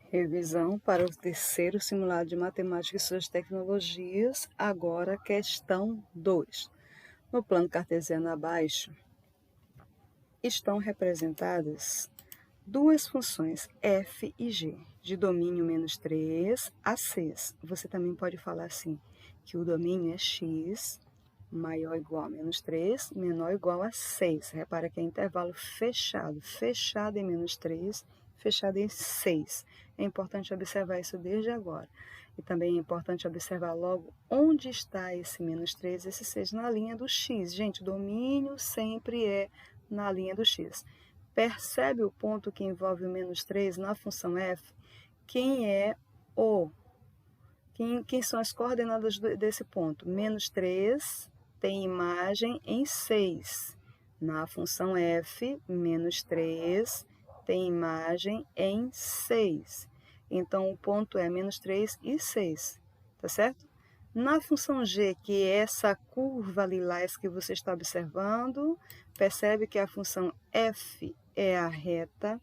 Revisão para o terceiro simulado de matemática e suas tecnologias, agora questão 2. No plano cartesiano abaixo, estão representadas duas funções f e g, de domínio -3 a 6. Você também pode falar assim, que o domínio é x maior ou igual a -3, menor ou igual a 6. Repara que é intervalo fechado, fechado em -3, fechado em 6. É importante observar isso desde agora. E também é importante observar logo onde está esse -3, esse 6, na linha do x. Gente, o domínio sempre é na linha do x. Percebe o ponto que envolve o -3 na função f? Quem são as coordenadas desse ponto? -3 tem imagem em 6. Na função f, -3 tem imagem em 6. Então, o ponto é -3 e 6, tá certo? Na função g, que é essa curva lilás que você está observando, percebe que a função f é a reta,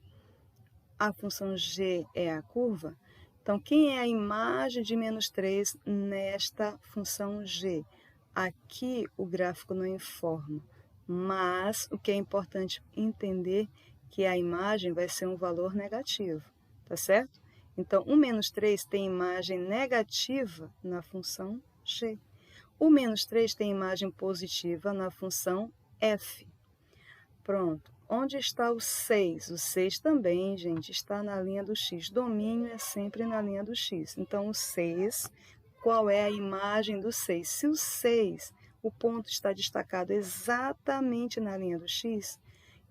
a função g é a curva. Então, quem é a imagem de -3 nesta função g? Aqui o gráfico não informa, mas o que é importante entender que a imagem vai ser um valor negativo, tá certo? Então, o -3 tem imagem negativa na função g. O -3 tem imagem positiva na função f. Pronto. Onde está o 6? O 6 também, gente, está na linha do x. Domínio é sempre na linha do x. Então, o 6, qual é a imagem do 6? Se o 6, o ponto está destacado exatamente na linha do x,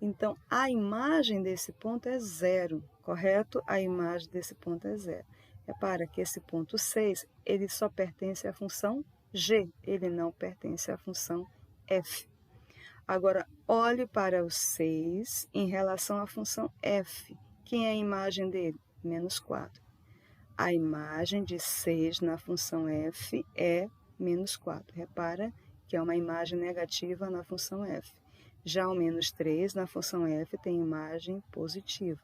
então a imagem desse ponto é 0, correto? A imagem desse ponto é 0. Repara que esse ponto 6, ele só pertence à função g, ele não pertence à função f. Agora, olhe para o 6 em relação à função f. Quem é a imagem dele? -4. A imagem de 6 na função f é -4. Repara que é uma imagem negativa na função f. Já o -3 na função f tem imagem positiva.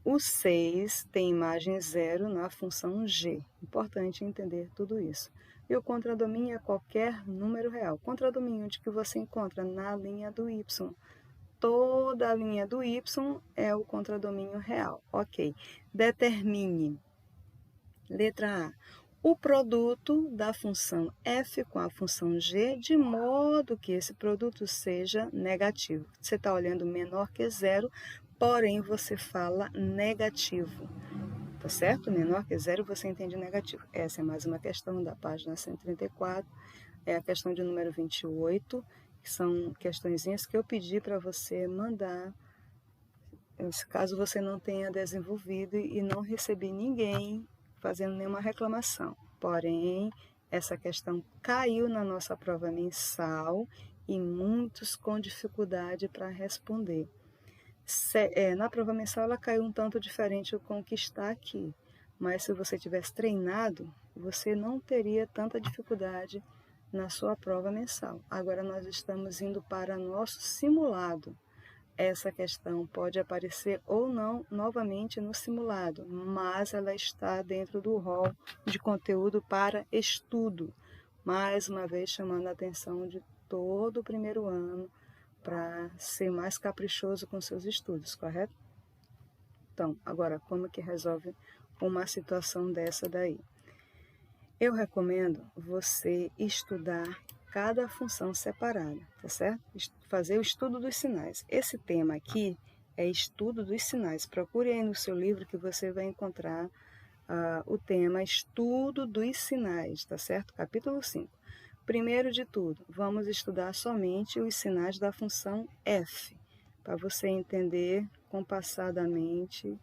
O 6 tem imagem 0 na função g. Importante entender tudo isso. E o contradomínio é qualquer número real. Contradomínio onde que você encontra? Na linha do y. Toda a linha do y é o contradomínio real. Ok. Determine. Letra A. O produto da função f com a função g, de modo que esse produto seja negativo. Você está olhando menor que 0, porém você fala negativo. Tá certo? Menor que 0, você entende negativo. Essa é mais uma questão da página 134. É a questão de número 28, que são questõezinhas que eu pedi para você mandar, caso você não tenha desenvolvido e não recebi ninguém fazendo nenhuma reclamação. Porém, essa questão caiu na nossa prova mensal e muitos com dificuldade para responder. Na prova mensal ela caiu um tanto diferente com o que está aqui, mas se você tivesse treinado, você não teria tanta dificuldade na sua prova mensal. Agora nós estamos indo para nosso simulado. Essa questão pode aparecer ou não novamente no simulado, mas ela está dentro do rol de conteúdo para estudo. Mais uma vez chamando a atenção de todo o primeiro ano para ser mais caprichoso com seus estudos, correto? Então, agora, como que resolve uma situação dessa daí? Eu recomendo você estudar cada função separada, tá certo? Fazer o estudo dos sinais. Esse tema aqui é estudo dos sinais. Procure aí no seu livro que você vai encontrar o tema estudo dos sinais, tá certo? Capítulo 5. Primeiro de tudo, vamos estudar somente os sinais da função f, para você entender compassadamente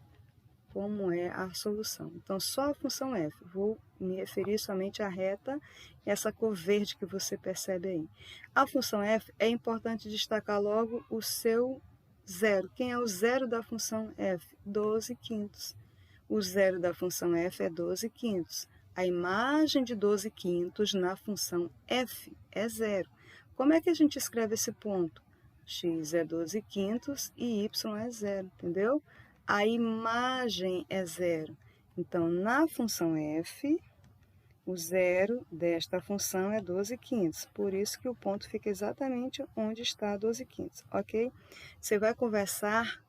como é a solução. Então, só a função f. Vou me referir somente à reta, essa cor verde que você percebe aí. A função f, é importante destacar logo o seu zero. Quem é o zero da função f? 12 quintos. O zero da função f é 12 quintos. A imagem de 12 quintos na função f é 0. Como é que a gente escreve esse ponto? X é 12 quintos e y é 0, entendeu? A imagem é 0. Então, na função f, o zero desta função é 12/5. Por isso que o ponto fica exatamente onde está 12/5, ok? Você vai conversar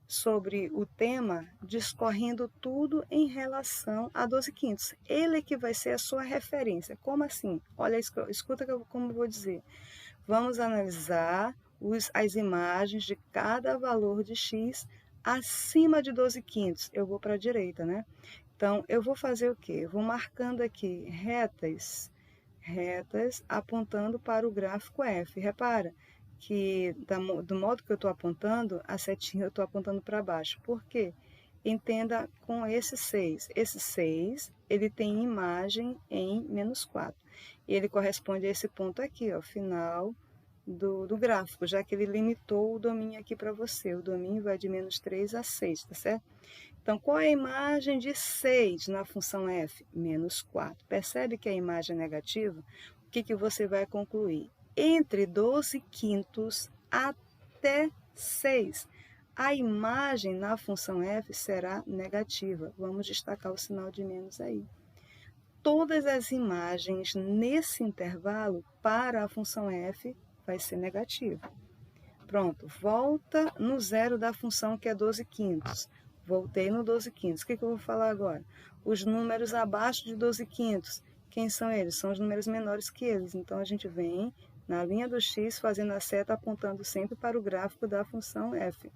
sobre o tema discorrendo tudo em relação a 12/5. Ele que vai ser a sua referência. Como assim? Olha, escuta como eu vou dizer. Vamos analisar as imagens de cada valor de x acima de 12/5. Eu vou para a direita, né? Então, eu vou fazer o quê? Eu vou marcando aqui retas apontando para o gráfico F. Repara que do modo que eu estou apontando, a setinha eu estou apontando para baixo. Por quê? Entenda com esse 6. Esse 6, ele tem imagem em -4. E ele corresponde a esse ponto aqui, ó, final do gráfico, já que ele limitou o domínio aqui para você. O domínio vai de -3 a 6, tá certo? Então, qual é a imagem de 6 na função f? -4. Percebe que a imagem é negativa? O que você vai concluir? Entre 12/5 até 6, a imagem na função f será negativa. Vamos destacar o sinal de menos aí. Todas as imagens nesse intervalo para a função f vai ser negativa. Pronto, volta no zero da função que é 12/5. Voltei no 12/5. O que eu vou falar agora? Os números abaixo de 12/5. Quem são eles? São os números menores que eles. Então, a gente vem na linha do x fazendo a seta apontando sempre para o gráfico da função f.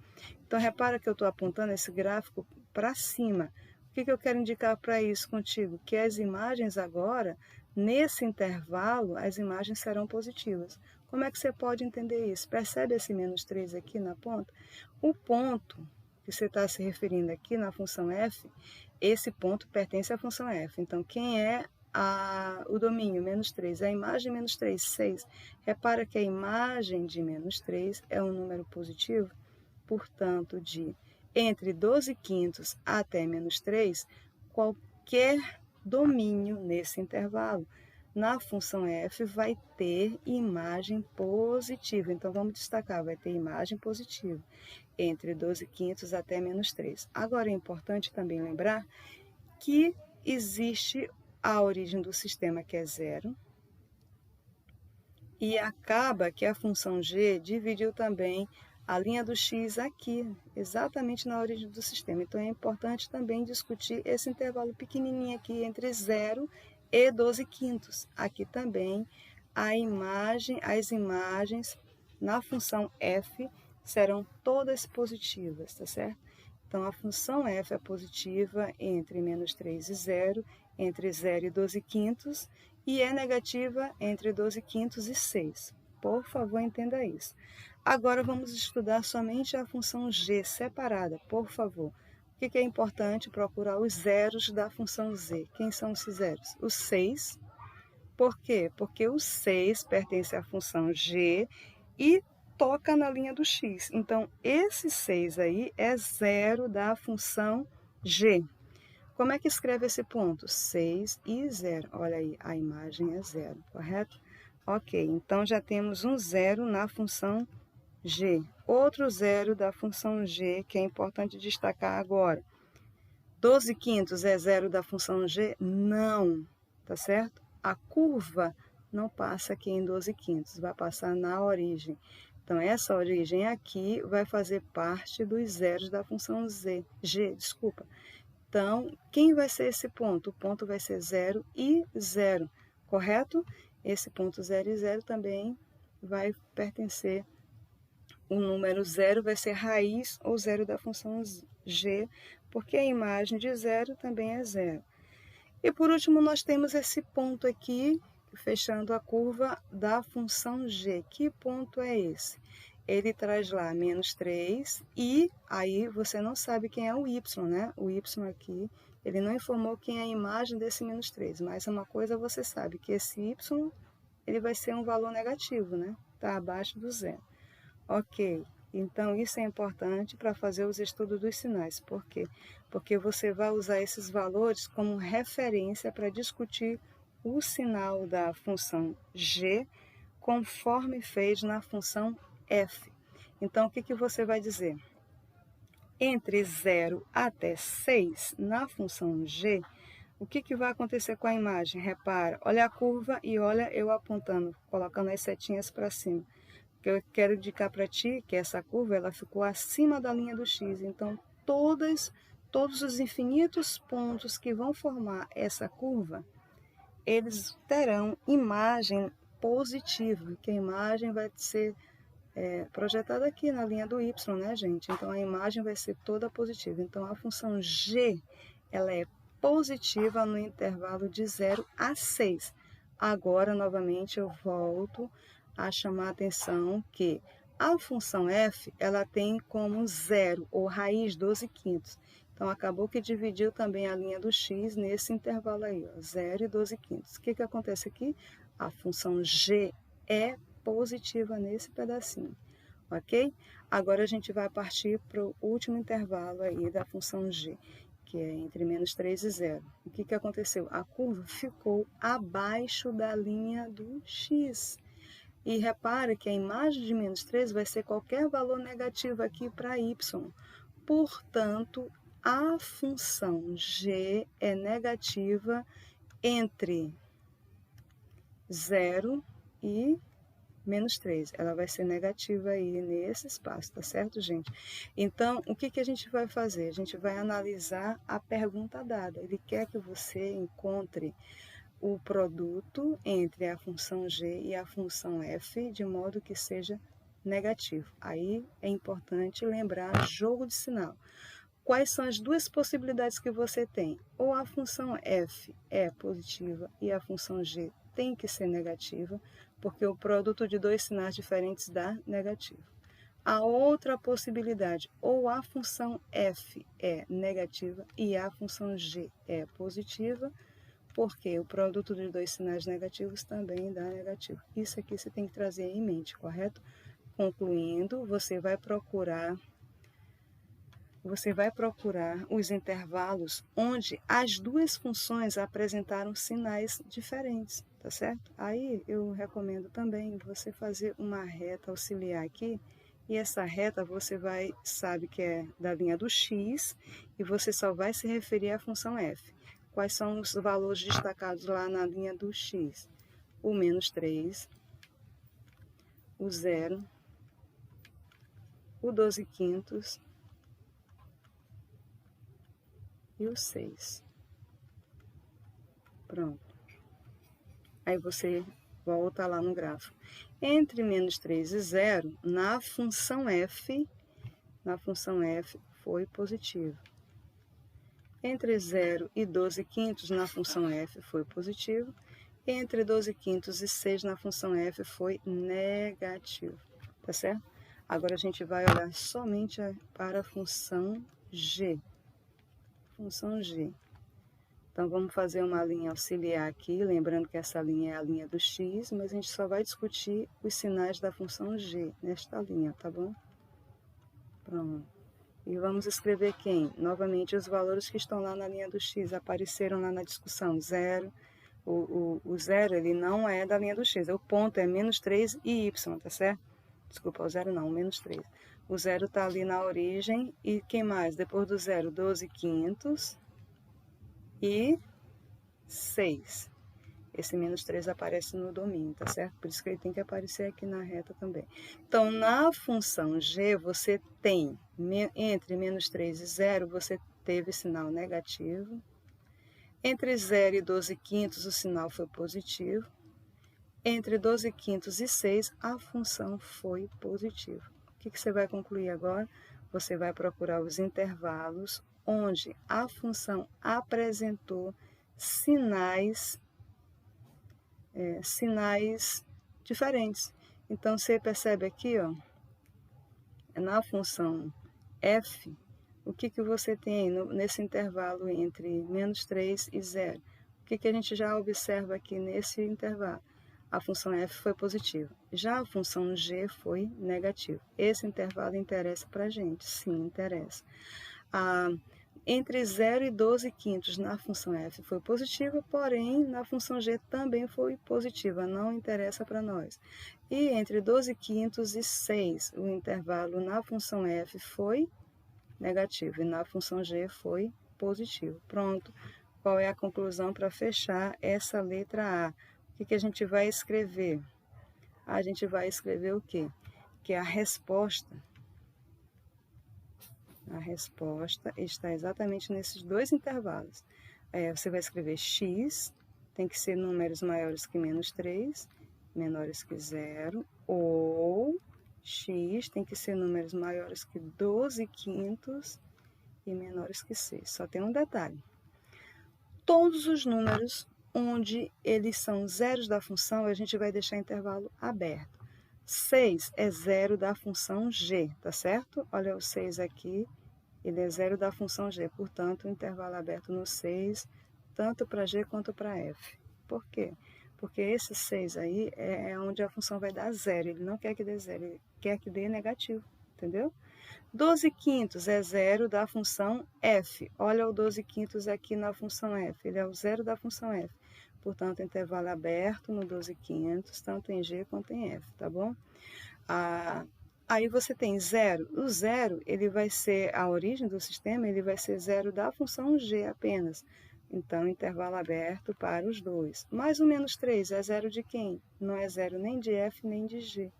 Então, repara que eu estou apontando esse gráfico para cima. O que eu quero indicar para isso contigo? Que as imagens agora, nesse intervalo, as imagens serão positivas. Como é que você pode entender isso? Percebe esse -3 aqui na ponta? O ponto que você está se referindo aqui na função f, esse ponto pertence à função f. Então, quem é o domínio -3? A imagem -3, 6. Repara que a imagem de -3 é um número positivo, portanto, entre 12/5 até -3, qualquer domínio nesse intervalo na função f vai ter imagem positiva. Então, vamos destacar, vai ter imagem positiva entre 12/5 até -3. Agora, é importante também lembrar que existe a origem do sistema, que é 0, e acaba que a função g dividiu também a linha do x aqui, exatamente na origem do sistema. Então, é importante também discutir esse intervalo pequenininho aqui entre 0 e 12/5. Aqui também as imagens na função f serão todas positivas, tá certo? Então, a função f é positiva entre -3 e 0, entre 0 e 12/5, e é negativa entre 12/5 e 6. Por favor, entenda isso. Agora, vamos estudar somente a função g separada, por favor. O que é importante? Procurar os zeros da função z. Quem são esses zeros? O 6. Por quê? Porque o 6 pertence à função g e toca na linha do x. Então, esse 6 aí é zero da função g. Como é que escreve esse ponto? 6 e 0. Olha aí, a imagem é 0, correto? Ok, então já temos um zero na função g. Outro zero da função g, que é importante destacar agora. 12/5 é zero da função g? Não, tá certo? A curva não passa aqui em 12/5, vai passar na origem. Então, essa origem aqui vai fazer parte dos zeros da função g. Então, quem vai ser esse ponto? O ponto vai ser 0 e 0, correto? Esse ponto 0 e 0 também vai pertencer, o número 0 vai ser raiz ou zero da função g, porque a imagem de 0 também é 0. E por último, nós temos esse ponto aqui, fechando a curva da função g. Que ponto é esse? Ele traz lá -3 e aí você não sabe quem é o y, né? O y aqui, ele não informou quem é a imagem desse -3, mas uma coisa você sabe, que esse y, ele vai ser um valor negativo, né? Está abaixo do zero. Ok, então isso é importante para fazer os estudos dos sinais. Por quê? Porque você vai usar esses valores como referência para discutir o sinal da função g conforme fez na função f. Então, o que você vai dizer? entre 0 até 6, na função g, o que vai acontecer com a imagem? Repara, olha a curva e olha eu apontando, colocando as setinhas para cima. O que eu quero indicar para ti que essa curva ela ficou acima da linha do x. Então, todos os infinitos pontos que vão formar essa curva, eles terão imagem positiva, que a imagem vai ser projetada aqui na linha do y, né, gente? Então, a imagem vai ser toda positiva. Então, a função g, ela é positiva no intervalo de 0 a 6. Agora, novamente, eu volto a chamar a atenção que a função f, ela tem como 0, ou raiz 12 quintos. Então, acabou que dividiu também a linha do x nesse intervalo aí, ó, 0 e 12 quintos. O que acontece aqui? A função g é positiva nesse pedacinho, ok? Agora a gente vai partir para o último intervalo aí da função g, que é entre menos 3 e 0. O que aconteceu? A curva ficou abaixo da linha do x. E repara que a imagem de menos 3 vai ser qualquer valor negativo aqui para y. Portanto, a função g é negativa entre 0 e menos 3. Ela vai ser negativa aí nesse espaço, tá certo, gente? Então, o que a gente vai fazer? A gente vai analisar a pergunta dada. Ele quer que você encontre o produto entre a função g e a função f, de modo que seja negativo. Aí é importante lembrar jogo de sinal. Quais são as duas possibilidades que você tem? Ou a função f é positiva e a função g tem que ser negativa, porque o produto de dois sinais diferentes dá negativo. A outra possibilidade, ou a função f é negativa e a função g é positiva, porque o produto de dois sinais negativos também dá negativo. Isso aqui você tem que trazer em mente, correto? Concluindo, você vai procurar os intervalos onde as duas funções apresentaram sinais diferentes, tá certo? Aí eu recomendo também você fazer uma reta auxiliar aqui, e essa reta você sabe que é da linha do x, e você só vai se referir à função f. Quais são os valores destacados lá na linha do x? O menos 3, o 0, o 12 quintos, e o 6. Pronto. Aí você volta lá no gráfico. Entre menos 3 e 0, na função f foi positivo. Entre 0 e 12 quintos, na função f foi positivo. Entre 12 quintos e 6, na função f foi negativo. Tá certo? Agora a gente vai olhar somente para a função g. Função g. Então, vamos fazer uma linha auxiliar aqui, lembrando que essa linha é a linha do x, mas a gente só vai discutir os sinais da função g nesta linha, tá bom? Pronto. E vamos escrever quem? Novamente, os valores que estão lá na linha do x apareceram lá na discussão. 0, o 0, ele não é da linha do x, o ponto é menos 3 e y, tá certo? Desculpa, o 0 não, menos 3. O 0 está ali na origem, e quem mais? Depois do 0, 12 quintos e 6. Esse menos 3 aparece no domínio, tá certo? Por isso que ele tem que aparecer aqui na reta também. Então, na função g, você tem, entre menos 3 e 0, você teve sinal negativo. Entre 0 e 12 quintos, o sinal foi positivo. Entre 12 quintos e 6, a função foi positiva. O que você vai concluir agora? Você vai procurar os intervalos onde a função apresentou sinais diferentes. Então, você percebe aqui, ó, na função f, o que você tem nesse intervalo entre menos 3 e 0? O que a gente já observa aqui nesse intervalo? A função f foi positiva. Já a função g foi negativa. Esse intervalo interessa para a gente? Sim, interessa. Entre 0 e 12 quintos na função f foi positiva, porém na função g também foi positiva, não interessa para nós. E entre 12 quintos e 6, o intervalo na função f foi negativo. E na função g foi positivo. Pronto. Qual é a conclusão para fechar essa letra A? O que a gente vai escrever? A gente vai escrever o quê? Que a resposta está exatamente nesses dois intervalos. Você vai escrever x, tem que ser números maiores que menos 3, menores que 0, ou x tem que ser números maiores que 12 quintos e menores que 6. Só tem um detalhe. Todos os números onde eles são zeros da função, a gente vai deixar intervalo aberto. 6 é zero da função g, tá certo? Olha o 6 aqui, ele é zero da função g, portanto, o intervalo aberto no 6, tanto para g quanto para f. Por quê? Porque esse 6 aí é onde a função vai dar zero, ele não quer que dê zero, ele quer que dê negativo, entendeu? 12 quintos é zero da função f. Olha o 12 quintos aqui na função f. Ele é o zero da função f. Portanto, intervalo aberto no 12 quintos, tanto em g quanto em f, tá bom? Aí você tem zero. O zero, ele vai ser, a origem do sistema, ele vai ser zero da função g apenas. Então, intervalo aberto para os dois. Mais o menos 3 é zero de quem? Não é zero nem de f nem de g.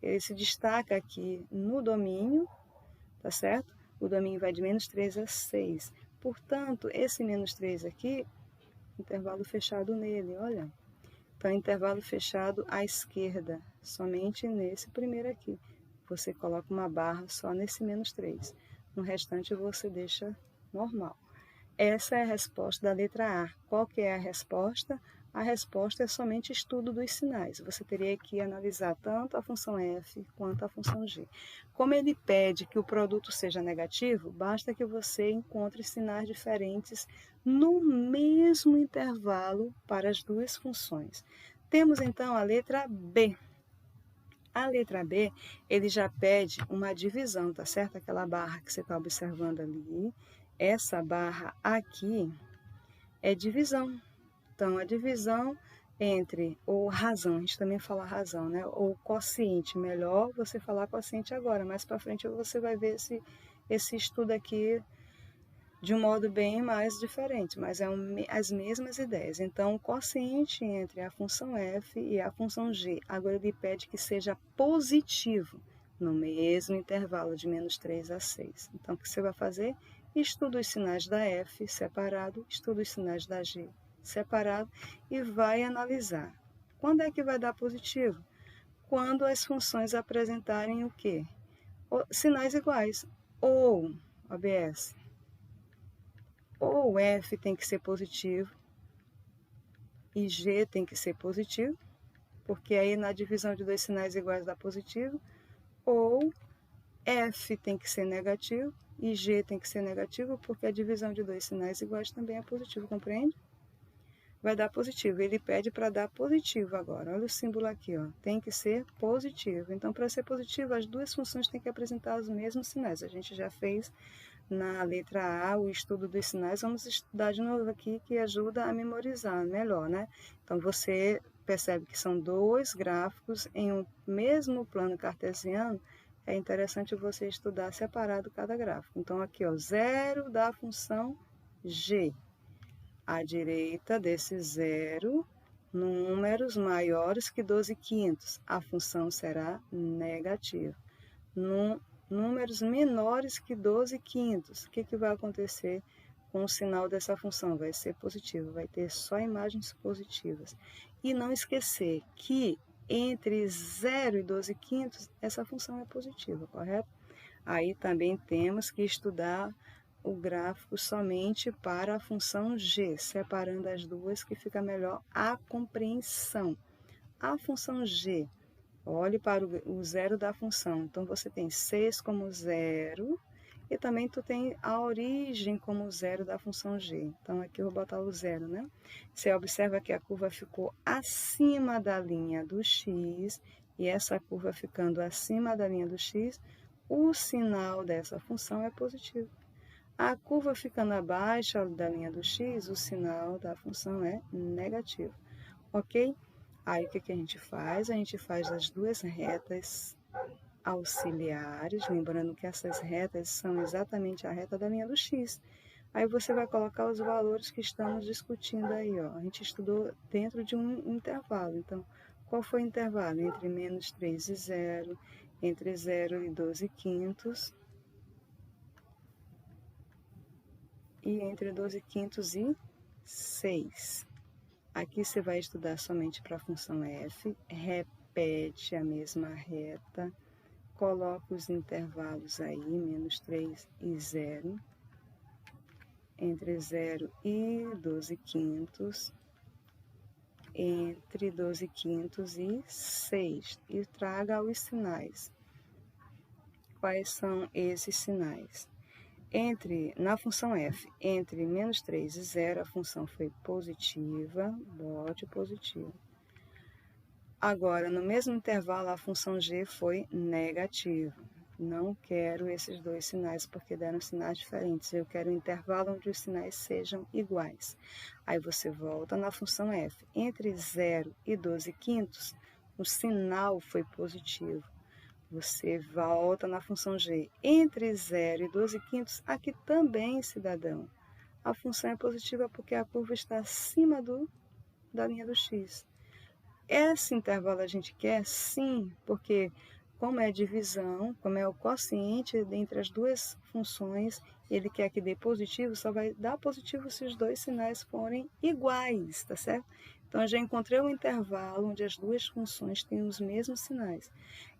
Ele se destaca aqui no domínio, tá certo? O domínio vai de menos 3 a 6. Portanto, esse menos 3 aqui, intervalo fechado nele, olha. Então, intervalo fechado à esquerda, somente nesse primeiro aqui. Você coloca uma barra só nesse menos 3. No restante, você deixa normal. Essa é a resposta da letra A. Qual que é a resposta? A resposta é somente estudo dos sinais. Você teria que analisar tanto a função f quanto a função g. Como ele pede que o produto seja negativo, basta que você encontre sinais diferentes no mesmo intervalo para as duas funções. Temos então a letra B. A letra B, ele já pede uma divisão, tá certo? Aquela barra que você está observando ali. Essa barra aqui é divisão. Então, a divisão entre, ou razão, a gente também fala razão, né? Ou quociente, melhor você falar quociente agora, mais para frente você vai ver esse estudo aqui de um modo bem mais diferente, mas é as mesmas ideias. Então, o quociente entre a função f e a função g, agora ele pede que seja positivo, no mesmo intervalo de menos 3 a 6. Então, o que você vai fazer? Estuda os sinais da f separado, estuda os sinais da g separado e vai analisar. Quando é que vai dar positivo? Quando as funções apresentarem o quê? Sinais iguais. Ou, OBS, ou f tem que ser positivo e g tem que ser positivo, porque aí na divisão de dois sinais iguais dá positivo, ou f tem que ser negativo e g tem que ser negativo, porque a divisão de dois sinais iguais também é positivo, compreende? Vai dar positivo. Ele pede para dar positivo agora. Olha o símbolo aqui, ó. Tem que ser positivo. Então, para ser positivo, as duas funções têm que apresentar os mesmos sinais. A gente já fez na letra A o estudo dos sinais. Vamos estudar de novo aqui, que ajuda a memorizar melhor, né? Então, você percebe que são dois gráficos em um mesmo plano cartesiano. É interessante você estudar separado cada gráfico. Então, aqui, ó, zero da função g. À direita desse zero, números maiores que 12 quintos, a função será negativa. Números menores que 12 quintos, o que vai acontecer com o sinal dessa função? Vai ser positivo, vai ter só imagens positivas. E não esquecer que entre 0 e 12 quintos, essa função é positiva, correto? Aí também temos que estudar o gráfico somente para a função g, separando as duas, que fica melhor a compreensão. A função g, olhe para o zero da função. Então, você tem 6 como zero e também tu tem a origem como zero da função g. Então, aqui eu vou botar o zero, né? Você observa que a curva ficou acima da linha do x e essa curva ficando acima da linha do x, o sinal dessa função é positivo. A curva ficando abaixo da linha do x, o sinal da função é negativo, ok? Aí, o que a gente faz? A gente faz as duas retas auxiliares, lembrando que essas retas são exatamente a reta da linha do x. Aí você vai colocar os valores que estamos discutindo aí, ó. A gente estudou dentro de um intervalo. Então, qual foi o intervalo? Entre menos 3 e 0, entre 0 e 12 quintos, e entre 12 quintos e 6. Aqui você vai estudar somente para a função f, repete a mesma reta, coloca os intervalos aí, menos 3 e 0, entre 0 e 12 quintos, entre 12 quintos e 6, e traga os sinais. Quais são esses sinais? Na função f, entre menos 3 e 0, a função foi positiva, bote positivo. Agora, no mesmo intervalo, a função g foi negativa. Não quero esses dois sinais, porque deram sinais diferentes. Eu quero um intervalo onde os sinais sejam iguais. Aí você volta na função f. Entre 0 e 12 quintos, o sinal foi positivo. Você volta na função g. Entre 0 e 12 quintos, aqui também, cidadão, a função é positiva porque a curva está acima da linha do x. Esse intervalo a gente quer? Sim, porque como é divisão, como é o quociente entre as duas funções, ele quer que dê positivo, só vai dar positivo se os dois sinais forem iguais, tá certo? Então, eu já encontrei um intervalo onde as duas funções têm os mesmos sinais.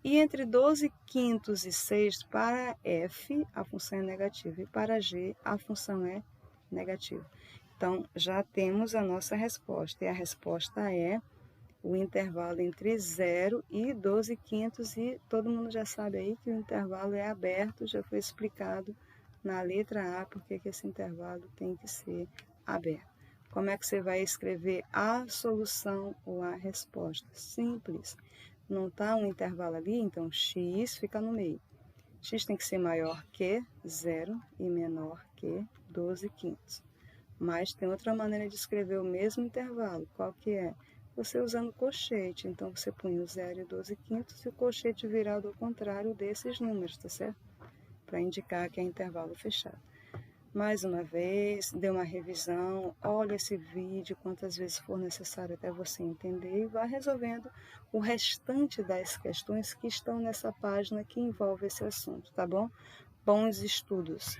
E entre 12 quintos e 6, para f, a função é negativa, e para g, a função é negativa. Então, já temos a nossa resposta, e a resposta é o intervalo entre 0 e 12 quintos, e todo mundo já sabe aí que o intervalo é aberto, já foi explicado na letra A porque que esse intervalo tem que ser aberto. Como é que você vai escrever a solução ou a resposta? Simples. Não está um intervalo ali, então x fica no meio. X tem que ser maior que 0 e menor que 12 quintos. Mas tem outra maneira de escrever o mesmo intervalo. Qual que é? Você usando colchete. Então, você põe o 0 e 12 quintos e o colchete virado ao contrário desses números, tá certo? Para indicar que é intervalo fechado. Mais uma vez, dê uma revisão, olha esse vídeo quantas vezes for necessário até você entender e vá resolvendo o restante das questões que estão nessa página que envolve esse assunto, tá bom? Bons estudos!